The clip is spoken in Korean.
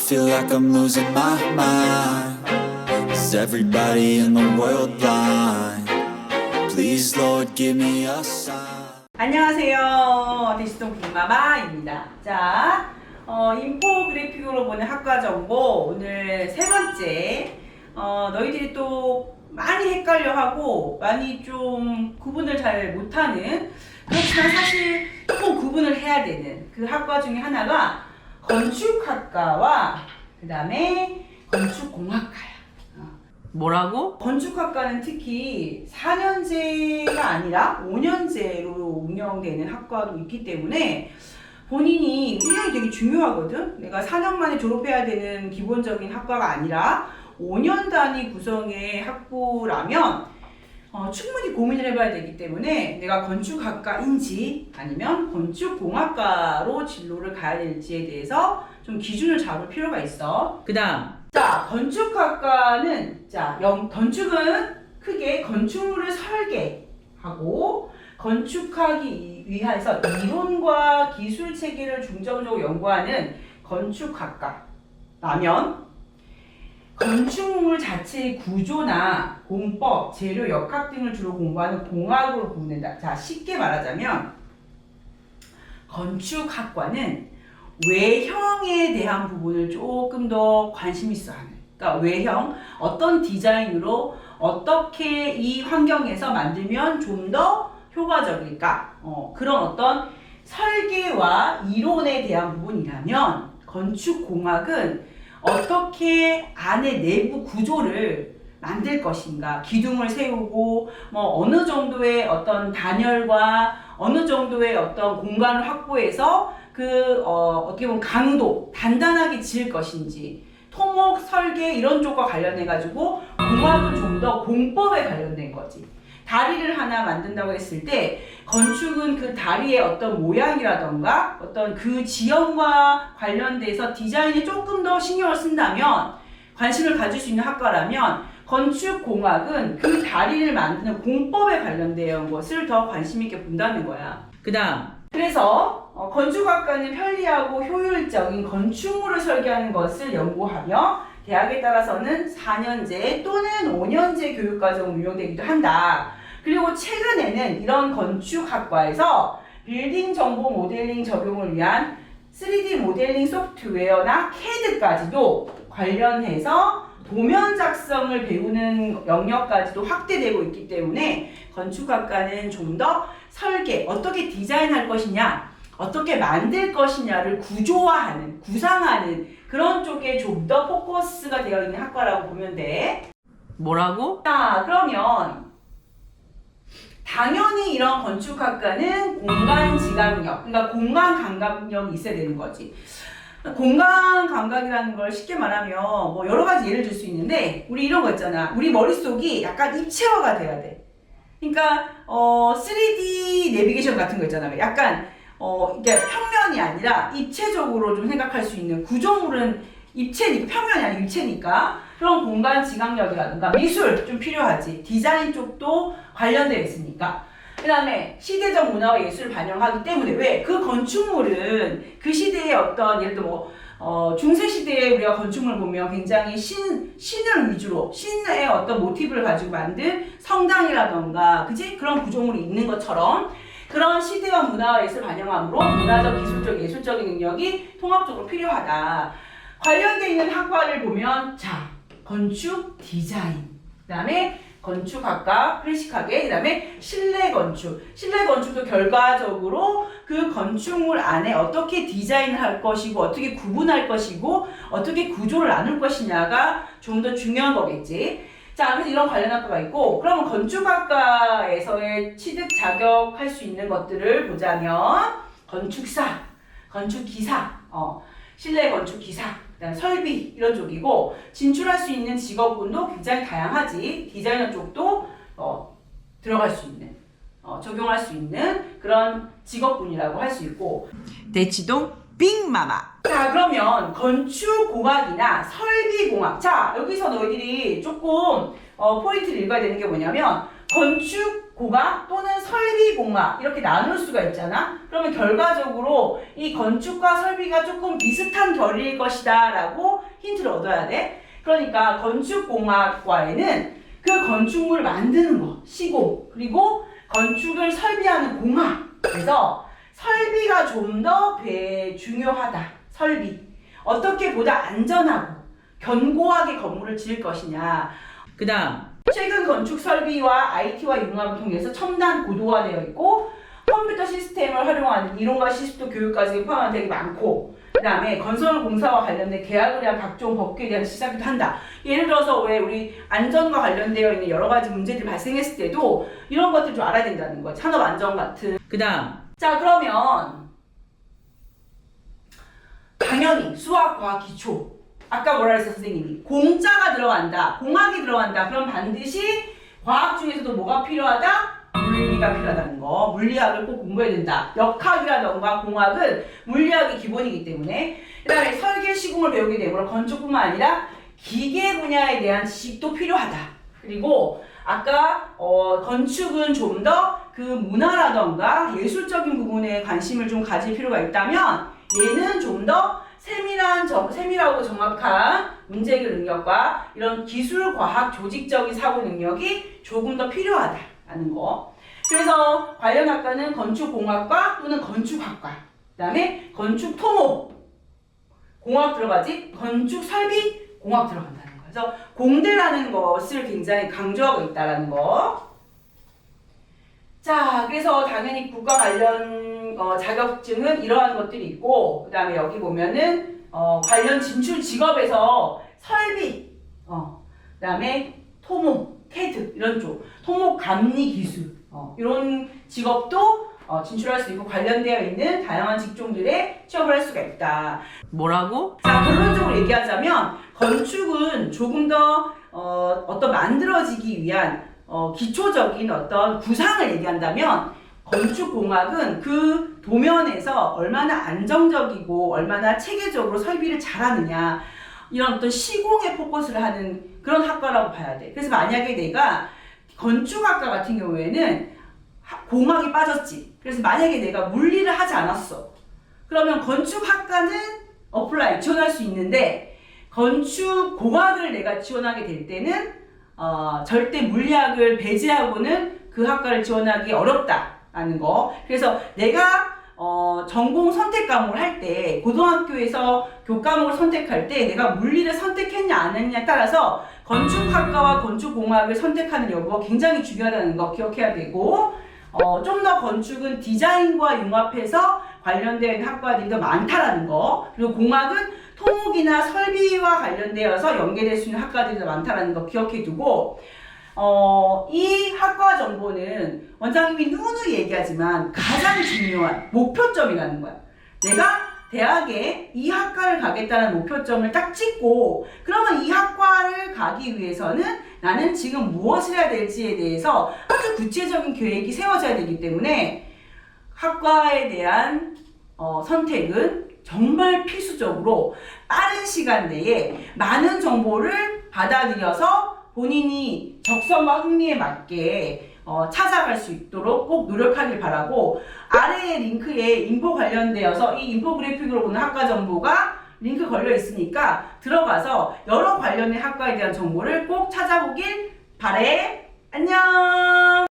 feel like I'm losing my mind. Is everybody in the world blind? Please Lord give me a sign. 안녕하세요. 대시동 빅마마입니다. 자, 인포그래픽으로 보는 학과 정보 오늘 세 번째. 너희들이 또 많이 헷갈려하고 많이 좀 구분을 잘 못하는, 그렇지만 사실 조금 구분을 해야 되는 그 학과 중에 하나가 건축학과와 그 다음에 건축공학과야. 뭐라고? 건축학과는 특히 4년제가 아니라 5년제로 운영되는 학과도 있기 때문에 본인이 1년이 되게 중요하거든. 내가 4년 만에 졸업해야 되는 기본적인 학과가 아니라 5년 단위 구성의 학부라면 충분히 고민을 해봐야 되기 때문에 내가 건축학과인지 아니면 건축공학과로 진로를 가야 될지에 대해서 좀 기준을 잡을 필요가 있어. 그 다음, 자, 건축학과는, 건축은 크게 건축물을 설계하고 건축하기 위해서 이론과 기술 체계를 중점적으로 연구하는 건축학과라면, 건축물 자체의 구조나 공법, 재료, 역학 등을 주로 공부하는 공학으로 구분된다. 자, 쉽게 말하자면 건축학과는 외형에 대한 부분을 조금 더 관심 있어 하는, 그러니까 외형, 어떤 디자인으로 어떻게 이 환경에서 만들면 좀 더 효과적일까, 그런 어떤 설계와 이론에 대한 부분이라면, 건축공학은 어떻게 안에 내부 구조를 만들 것인가, 기둥을 세우고 어느 정도의 어떤 단열과 어느 정도의 어떤 공간을 확보해서 어떻게 보면 강도, 단단하게 지을 것인지, 토목, 설계 이런 쪽과 관련해 가지고 공학은 좀 더 공법에 관련된 거지. 다리를 하나 만든다고 했을 때 건축은 그 다리의 어떤 모양이라던가 어떤 그 지형과 관련돼서 디자인에 조금 더 신경을 쓴다면, 관심을 가질 수 있는 학과라면 건축공학은 그 다리를 만드는 공법에 관련된 것을 더 관심 있게 본다는 거야. 그 다음, 그래서 건축학과는 편리하고 효율적인 건축물을 설계하는 것을 연구하며 대학에 따라서는 4년제 또는 5년제 교육과정으로 운영되기도 한다. 그리고 최근에는 이런 건축학과에서 빌딩 정보 모델링 적용을 위한 3D 모델링 소프트웨어나 CAD까지도 관련해서 도면 작성을 배우는 영역까지도 확대되고 있기 때문에 건축학과는 좀 더 설계, 어떻게 디자인할 것이냐, 어떻게 만들 것이냐를 구조화하는, 구상하는 그런 쪽에 좀 더 포커스가 되어 있는 학과라고 보면 돼. 뭐라고? 자, 그러면 당연히 이런 건축학과는 공간 지각력, 그러니까 공간 감각력이 있어야 되는 거지. 공간 감각이라는 걸 쉽게 말하면 여러 가지 예를 들 수 있는데, 우리 이런 거 있잖아. 우리 머릿속이 약간 입체화가 돼야 돼. 그러니까 3D 내비게이션 같은 거 있잖아. 약간 이게 평면이 아니라 입체적으로 좀 생각할 수 있는, 구조물은 입체니까, 평면이 아니고 입체니까 그런 공간 지각력이라든가 미술 좀 필요하지. 디자인 쪽도 관련되어 있으니까. 그 다음에 시대적 문화와 예술을 반영하기 때문에, 왜? 그 건축물은 그 시대의 어떤, 예를 들어 중세시대에 우리가 건축물을 보면 굉장히 신을 위주로, 신의 어떤 모티브를 가지고 만든 성당이라던가, 그지? 그런 구조물이 있는 것처럼 그런 시대와 문화와 예술을 반영함으로 문화적, 기술적, 예술적인 능력이 통합적으로 필요하다. 관련되어 있는 학과를 보면, 자, 건축 디자인, 그 다음에 건축학과 클래식하게, 그 다음에 실내 건축. 실내 건축도 결과적으로 그 건축물 안에 어떻게 디자인을 할 것이고, 어떻게 구분할 것이고, 어떻게 구조를 나눌 것이냐가 좀 더 중요한 거겠지. 자, 그래서 이런 관련 학과가 있고, 그러면 건축학과에서의 취득 자격할 수 있는 것들을 보자면, 건축사, 건축기사, 실내 건축기사, 그다음 설비 이런 쪽이고, 진출할 수 있는 직업군도 굉장히 다양하지. 디자이너 쪽도 들어갈 수 있는, 적용할 수 있는 그런 직업군이라고 할 수 있고. 대치동 빅마마. 자, 그러면 건축공학이나 설비공학. 자, 여기서 너희들이 조금 포인트를 읽어야 되는 게 뭐냐면, 건축공학 또는 설비공학 이렇게 나눌 수가 있잖아. 그러면 결과적으로 이 건축과 설비가 조금 비슷한 결일 것이다 라고 힌트를 얻어야 돼. 그러니까 건축공학과에는 그 건축물을 만드는 거, 시공, 그리고 건축을 설비하는 공학. 그래서 설비가 좀 더 중요하다. 설비. 어떻게 보다 안전하고 견고하게 건물을 지을 것이냐. 그 다음, 최근 건축 설비와 IT와 융합을 통해서 첨단 고도화되어 있고 컴퓨터 시스템을 활용하는 이론과 시스템 교육까지 포함한 되게 많고, 그 다음에 건설 공사와 관련된 계약을 위한 각종 법규에 대한 시사기도 한다. 예를 들어서 왜 우리 안전과 관련되어 있는 여러 가지 문제들이 발생했을 때도 이런 것들 좀 알아야 된다는 거지. 산업 안전 같은. 그 다음, 자 그러면 당연히 수학, 과학, 기초. 아까 뭐라 했어 선생님이? 공자가 들어간다. 공학이 들어간다. 그럼 반드시 과학 중에서도 뭐가 필요하다? 물리가 필요하다는 거. 물리학을 꼭 공부해야 된다. 역학이라던가 공학은 물리학이 기본이기 때문에. 그 다음에 설계 시공을 배우게 되므로 건축뿐만 아니라 기계 분야에 대한 지식도 필요하다. 그리고 아까 건축은 좀 더 그 문화라던가 예술적인 부분에 관심을 좀 가질 필요가 있다면 얘는 좀 더 세밀하고 정확한 문제 해결 능력과 이런 기술, 과학, 조직적인 사고 능력이 조금 더 필요하다라는 거. 그래서 관련 학과는 건축공학과 또는 건축학과, 그 다음에 건축토목 공학 들어가지, 건축설비공학 들어간다는 거. 그래서 공대라는 것을 굉장히 강조하고 있다는 거. 자, 그래서 당연히 국가 관련 자격증은 이러한 것들이 있고, 그 다음에 여기 보면은 관련 진출 직업에서 설비, 그 다음에 토목, 캐드 이런 쪽, 토목 감리 기술 이런 직업도 진출할 수 있고 관련되어 있는 다양한 직종들에 취업을 할 수가 있다. 뭐라고? 자, 결론적으로 얘기하자면 건축은 조금 더 어떤 만들어지기 위한 기초적인 어떤 구상을 얘기한다면 건축공학은 그 도면에서 얼마나 안정적이고 얼마나 체계적으로 설비를 잘하느냐 이런 어떤 시공에 포커스를 하는 그런 학과라고 봐야 돼. 그래서 만약에 내가 건축학과 같은 경우에는 공학이 빠졌지. 그래서 만약에 내가 물리를 하지 않았어. 그러면 건축학과는 어플라이 지원할 수 있는데 건축공학을 내가 지원하게 될 때는 절대 물리학을 배제하고는 그 학과를 지원하기 어렵다라는 거. 그래서 내가 전공 선택 과목을 할 때 고등학교에서 교과목을 선택할 때 내가 물리를 선택했냐 안 했냐에 따라서 건축학과와 건축공학을 선택하는 여부가 굉장히 중요하다는 거 기억해야 되고, 좀 더 건축은 디자인과 융합해서 관련된 학과들이 더 많다라는 거, 그리고 공학은 토목이나 설비와 관련되어서 연계될 수 있는 학과들이 더 많다라는 거 기억해 두고, 이 학과 정보는 원장님이 누누이 얘기하지만 가장 중요한 목표점이라는 거야. 내가 대학에 이 학과를 가겠다는 목표점을 딱 찍고, 그러면 이 학과를 가기 위해서는 나는 지금 무엇을 해야 될지에 대해서 아주 구체적인 계획이 세워져야 되기 때문에 학과에 대한 선택은 정말 필수적으로 빠른 시간 내에 많은 정보를 받아들여서 본인이 적성과 흥미에 맞게 찾아갈 수 있도록 꼭 노력하길 바라고, 아래의 링크에 인포 관련되어서 이 인포그래픽으로 보는 학과 정보가 링크 걸려 있으니까 들어가서 여러 관련된 학과에 대한 정보를 꼭 찾아보길 바래. 안녕.